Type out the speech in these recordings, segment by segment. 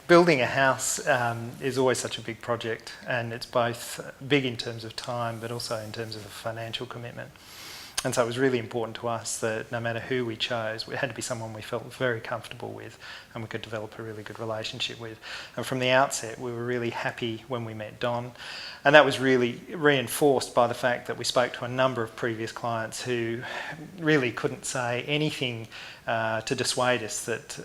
Building a house is always such a big project, and it's both big in terms of time but also in terms of a financial commitment. And so it was really important to us that no matter who we chose, it had to be someone we felt very comfortable with and we could develop a really good relationship with. And from the outset, we were really happy when we met Don. And that was really reinforced by the fact that we spoke to a number of previous clients who really couldn't say anything to dissuade us that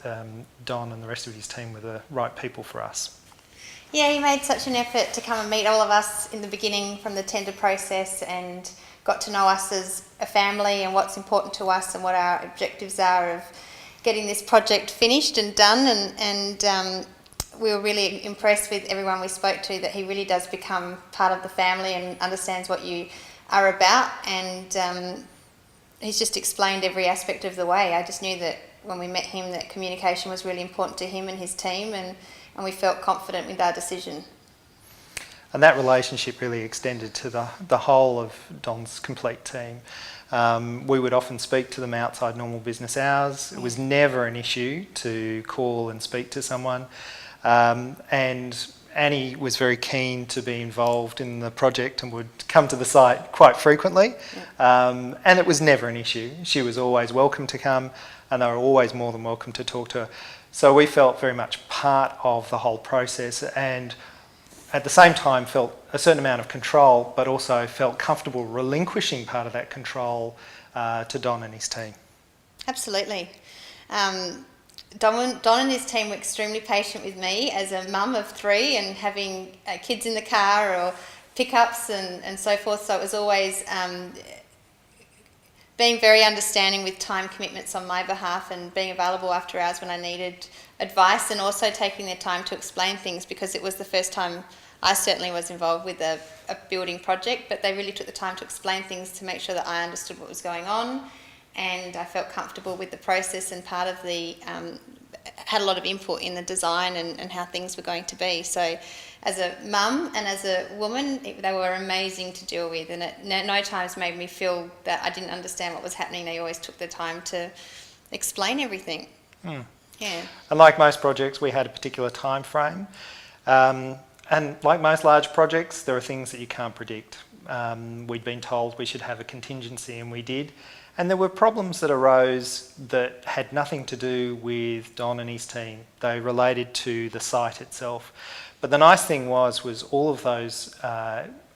Don and the rest of his team were the right people for us. Yeah, he made such an effort to come and meet all of us in the beginning from the tender process and got to know us as a family and what's important to us and what our objectives are of getting this project finished and done. And we were really impressed with everyone we spoke to, that he really does become part of the family and understands what you are about. And he's just explained every aspect of the way. I just knew that when we met him that communication was really important to him and his team, and we felt confident with our decision. And that relationship really extended to the whole of Don's complete team. We would often speak to them outside normal business hours. It was never an issue to call and speak to someone. And Annie was very keen to be involved in the project and would come to the site quite frequently. And it was never an issue. She was always welcome to come, and they were always more than welcome to talk to her. So we felt very much part of the whole process, and at the same time felt a certain amount of control, but also felt comfortable relinquishing part of that control to Don and his team. Absolutely. Don and his team were extremely patient with me as a mum of 3 and having kids in the car or pickups and so forth. So it was always being very understanding with time commitments on my behalf and being available after hours when I needed advice, and also taking their time to explain things, because it was the first time I certainly was involved with a building project, but they really took the time to explain things to make sure that I understood what was going on, and I felt comfortable with the process, and part of the had a lot of input in the design and how things were going to be. So as a mum and as a woman, they were amazing to deal with, and at no times made me feel that I didn't understand what was happening. They always took the time to explain everything. Yeah. And like most projects, we had a particular time frame. And like most large projects, there are things that you can't predict. We'd been told we should have a contingency, and we did. And there were problems that arose that had nothing to do with Don and his team. They related to the site itself. But the nice thing was all of those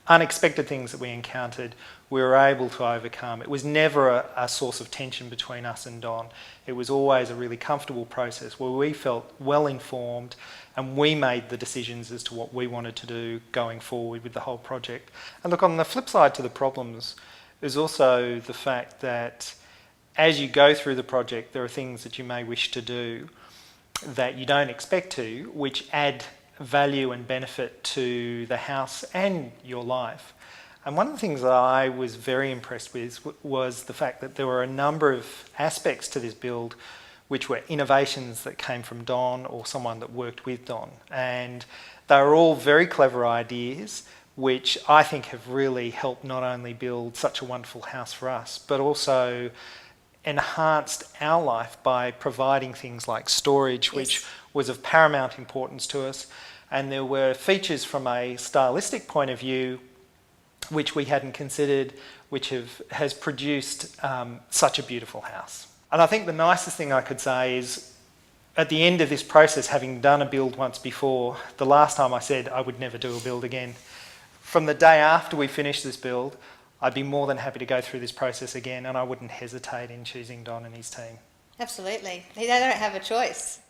unexpected things that we encountered, we were able to overcome. It was never a source of tension between us and Don. It was always a really comfortable process where we felt well informed, and we made the decisions as to what we wanted to do going forward with the whole project. And look, on the flip side to the problems is also the fact that as you go through the project, there are things that you may wish to do that you don't expect to, which add value and benefit to the house and your life. And one of the things that I was very impressed with was the fact that there were a number of aspects to this build which were innovations that came from Don or someone that worked with Don. And they were all very clever ideas, which I think have really helped not only build such a wonderful house for us, but also enhanced our life by providing things like storage, which was of paramount importance to us. And there were features from a stylistic point of view which we hadn't considered, which has produced such a beautiful house. And I think the nicest thing I could say is, at the end of this process, having done a build once before, the last time I said I would never do a build again. From the day after we finished this build, I'd be more than happy to go through this process again, and I wouldn't hesitate in choosing Don and his team. Absolutely. They don't have a choice.